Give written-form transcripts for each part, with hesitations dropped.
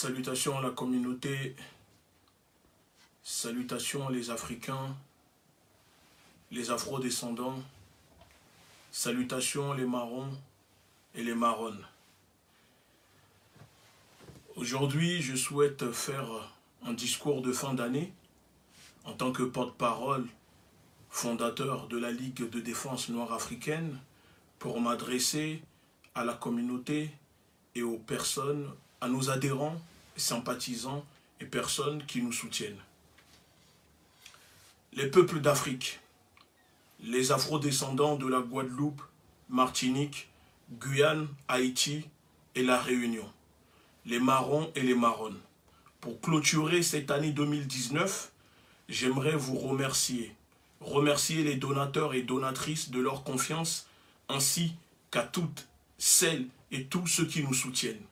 Salutations à la communauté, salutations les Africains, les Afro-descendants, salutations les marrons et les marronnes. Aujourd'hui, je souhaite faire un discours de fin d'année en tant que porte-parole, fondateur de la Ligue de défense noire africaine, pour m'adresser à la communauté et aux personnes, à nos adhérents, sympathisants et personnes qui nous soutiennent. Les peuples d'Afrique, les Afro-descendants de la Guadeloupe, Martinique, Guyane, Haïti et la Réunion, les marrons et les marronnes. Pour clôturer cette année 2019, j'aimerais vous remercier les donateurs et donatrices de leur confiance, ainsi qu'à toutes celles et tous ceux qui nous soutiennent.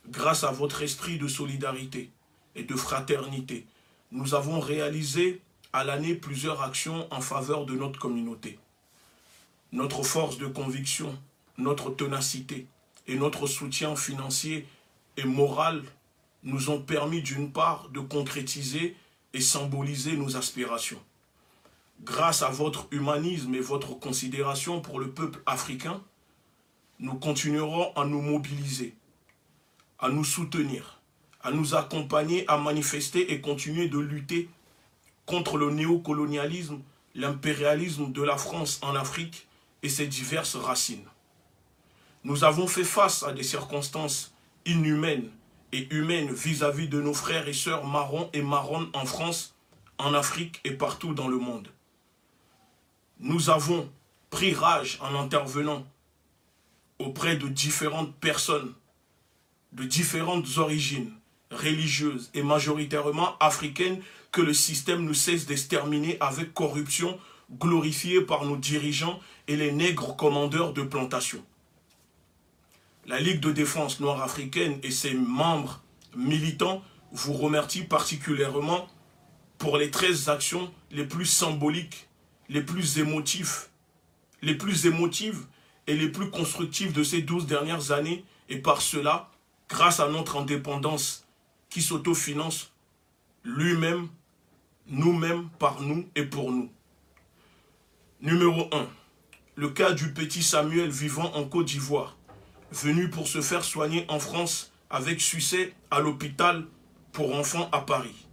Grâce à votre esprit de solidarité et de fraternité, nous avons réalisé à l'année plusieurs actions en faveur de notre communauté. Notre force de conviction, notre ténacité et notre soutien financier et moral nous ont permis d'une part de concrétiser et symboliser nos aspirations. Grâce à votre humanisme et votre considération pour le peuple africain, nous continuerons à nous mobiliser, à nous soutenir, à nous accompagner, à manifester et continuer de lutter contre le néocolonialisme, l'impérialisme de la France en Afrique et ses diverses racines. Nous avons fait face à des circonstances inhumaines et humaines vis-à-vis de nos frères et sœurs marrons et marronnes en France, en Afrique et partout dans le monde. Nous avons pris rage en intervenant auprès de différentes personnes, de différentes origines religieuses et majoritairement africaines que le système ne cesse d'exterminer avec corruption glorifiée par nos dirigeants et les nègres commandeurs de plantation. La Ligue de défense noire africaine et ses membres militants vous remercient particulièrement pour les 13 actions les plus symboliques, les plus émotives et les plus constructives de ces 12 dernières années, et par cela, grâce à notre indépendance qui s'autofinance lui-même, nous-mêmes, par nous et pour nous. Numéro 1. Le cas du petit Samuel vivant en Côte d'Ivoire, venu pour se faire soigner en France avec succès à l'hôpital pour enfants à Paris.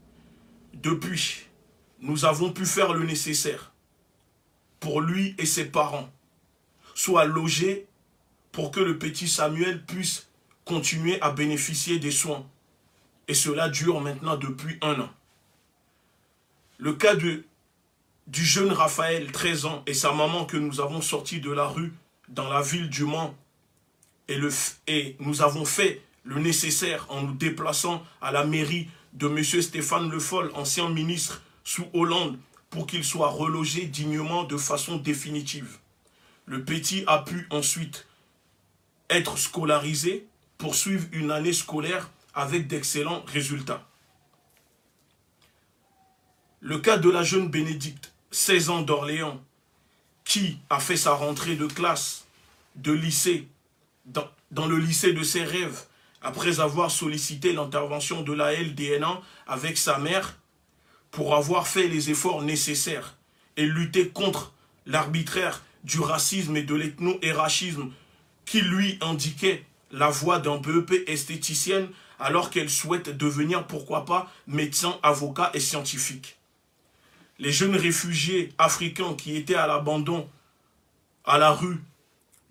Depuis, nous avons pu faire le nécessaire pour lui et ses parents, soit logés pour que le petit Samuel puisse continuer à bénéficier des soins. Et cela dure maintenant depuis 1 an. Le cas du jeune Raphaël, 13 ans, et sa maman que nous avons sorti de la rue dans la ville du Mans, et nous avons fait le nécessaire en nous déplaçant à la mairie de M. Stéphane Le Foll, ancien ministre sous Hollande, pour qu'il soit relogé dignement de façon définitive. Le petit a pu ensuite être scolarisé, poursuivre une année scolaire avec d'excellents résultats. Le cas de la jeune Bénédicte, 16 ans d'Orléans, qui a fait sa rentrée de classe, de lycée, dans le lycée de ses rêves, après avoir sollicité l'intervention de la LDNA avec sa mère, pour avoir fait les efforts nécessaires et lutter contre l'arbitraire du racisme et de l'ethno-érachisme qui lui indiquait la voie d'un BEP esthéticienne alors qu'elle souhaite devenir, pourquoi pas, médecin, avocat et scientifique. Les jeunes réfugiés africains qui étaient à l'abandon, à la rue,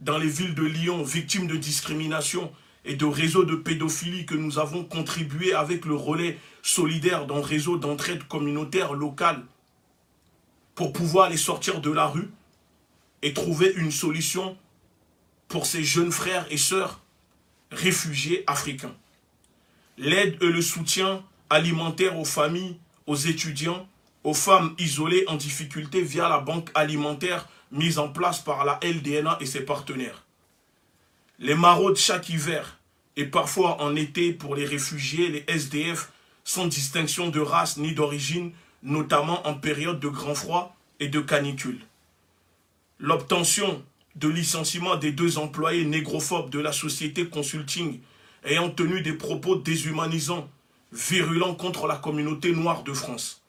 dans les villes de Lyon, victimes de discrimination et de réseaux de pédophilie que nous avons contribué avec le relais solidaire d'un réseau d'entraide communautaire locale pour pouvoir les sortir de la rue et trouver une solution pour ces jeunes frères et sœurs réfugiés africains. L'aide et le soutien alimentaire aux familles, aux étudiants, aux femmes isolées en difficulté via la banque alimentaire mise en place par la LDNA et ses partenaires. Les maraudes chaque hiver et parfois en été pour les réfugiés, les SDF, sans distinction de race ni d'origine, notamment en période de grand froid et de canicule. L'obtention de licenciement des 2 employés négrophobes de la société consulting ayant tenu des propos déshumanisants, virulents contre la communauté noire de France.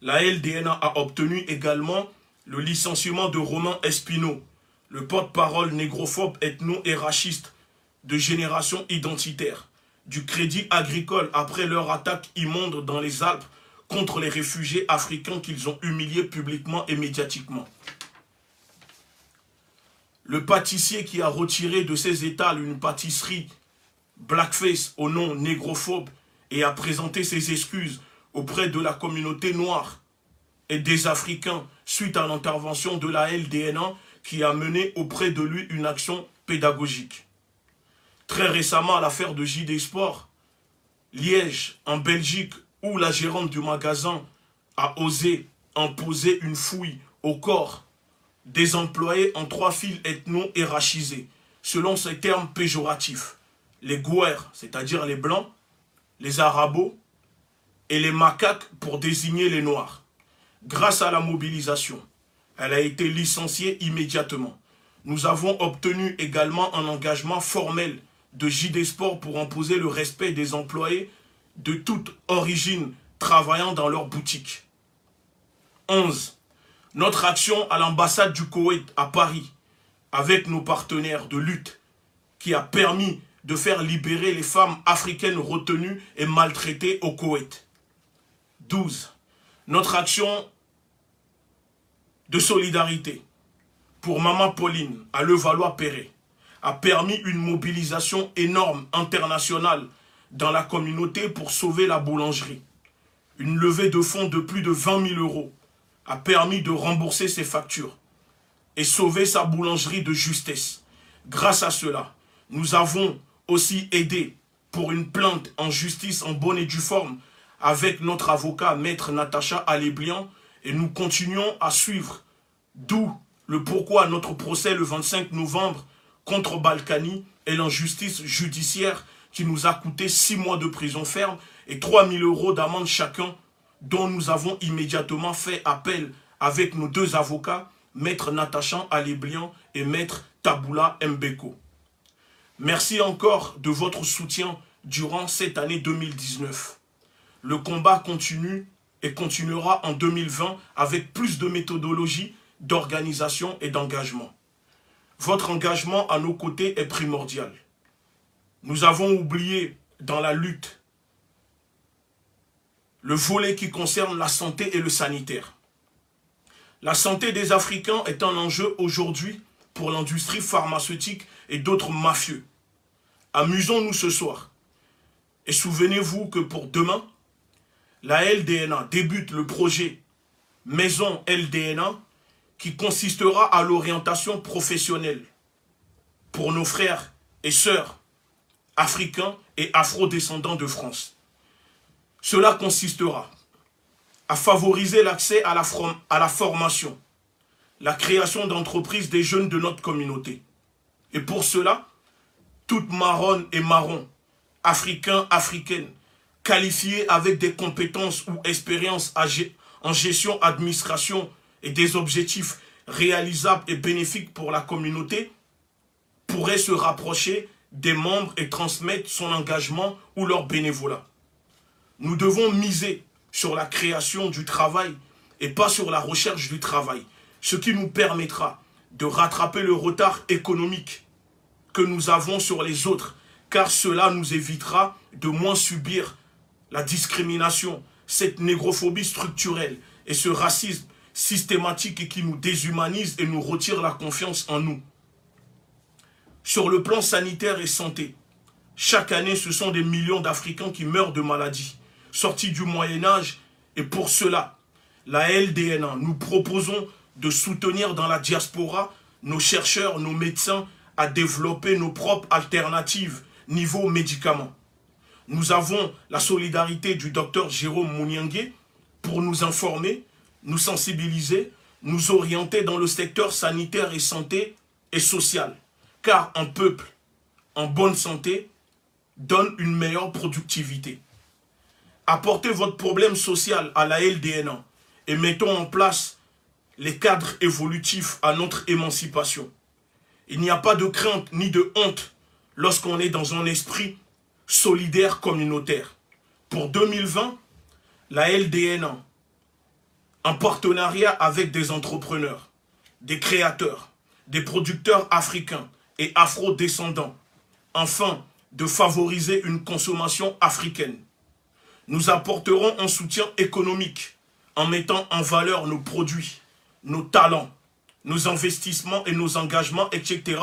La LDNA a obtenu également le licenciement de Romain Espino, le porte-parole négrophobe ethno et raciste de Génération Identitaire, du Crédit Agricole après leur attaque immonde dans les Alpes contre les réfugiés africains qu'ils ont humiliés publiquement et médiatiquement. Le pâtissier qui a retiré de ses étals une pâtisserie blackface au nom négrophobe et a présenté ses excuses auprès de la communauté noire et des Africains suite à l'intervention de la LDNA qui a mené auprès de lui une action pédagogique. Très récemment, l'affaire de JD Sport, Liège, en Belgique, où la gérante du magasin a osé imposer une fouille au corps des employés en 3 fils ethno et racisés, selon ces termes péjoratifs. Les Gouers, c'est-à-dire les Blancs, les Arabos et les macaques pour désigner les Noirs. Grâce à la mobilisation, elle a été licenciée immédiatement. Nous avons obtenu également un engagement formel de JD Sport pour imposer le respect des employés de toute origine travaillant dans leur boutique. 11. Notre action à l'ambassade du Koweït à Paris, avec nos partenaires de lutte, qui a permis de faire libérer les femmes africaines retenues et maltraitées au Koweït. 12. Notre action de solidarité pour Maman Pauline à Levallois-Perret a permis une mobilisation énorme internationale dans la communauté pour sauver la boulangerie. Une levée de fonds de plus de 20 000 € a permis de rembourser ses factures et sauver sa boulangerie de justesse. Grâce à cela, nous avons aussi aidé pour une plainte en justice en bonne et due forme avec notre avocat, maître Natacha Aléblian, et nous continuons à suivre, d'où le pourquoi notre procès le 25 novembre contre Balkany et l'injustice judiciaire qui nous a coûté 6 mois de prison ferme et 3 000 € d'amende chacun, dont nous avons immédiatement fait appel avec nos 2 avocats, maître Natacha Aléblian et maître Taboula Mbeko. Merci encore de votre soutien durant cette année 2019. Le combat continue et continuera en 2020 avec plus de méthodologie, d'organisation et d'engagement. Votre engagement à nos côtés est primordial. Nous avons oublié dans la lutte le volet qui concerne la santé et le sanitaire. La santé des Africains est un enjeu aujourd'hui pour l'industrie pharmaceutique et d'autres mafieux. Amusons-nous ce soir. Et souvenez-vous que pour demain, la LDNA débute le projet Maison LDNA qui consistera à l'orientation professionnelle pour nos frères et sœurs africains et afro-descendants de France. Cela consistera à favoriser l'accès à la formation, la création d'entreprises des jeunes de notre communauté. Et pour cela, toute marronne et marron, africains, africaines, qualifiés avec des compétences ou expériences en gestion, administration et des objectifs réalisables et bénéfiques pour la communauté, pourraient se rapprocher des membres et transmettre son engagement ou leur bénévolat. Nous devons miser sur la création du travail et pas sur la recherche du travail, ce qui nous permettra de rattraper le retard économique que nous avons sur les autres, car cela nous évitera de moins subir la discrimination, cette négrophobie structurelle et ce racisme systématique et qui nous déshumanise et nous retire la confiance en nous. Sur le plan sanitaire et santé, chaque année, ce sont des millions d'Africains qui meurent de maladies, sortis du Moyen-Âge, et pour cela, la LDNA, nous proposons de soutenir dans la diaspora nos chercheurs, nos médecins, à développer nos propres alternatives niveau médicaments. Nous avons la solidarité du docteur Jérôme Mouniangué pour nous informer, nous sensibiliser, nous orienter dans le secteur sanitaire et santé et social. Car un peuple en bonne santé donne une meilleure productivité. Apportez votre problème social à la LDNA et mettons en place les cadres évolutifs à notre émancipation. Il n'y a pas de crainte ni de honte lorsqu'on est dans un esprit solidaire communautaire. Pour 2020, la LDN, en partenariat avec des entrepreneurs, des créateurs, des producteurs africains et afro-descendants, afin de favoriser une consommation africaine. Nous apporterons un soutien économique en mettant en valeur nos produits, nos talents, nos investissements et nos engagements, etc.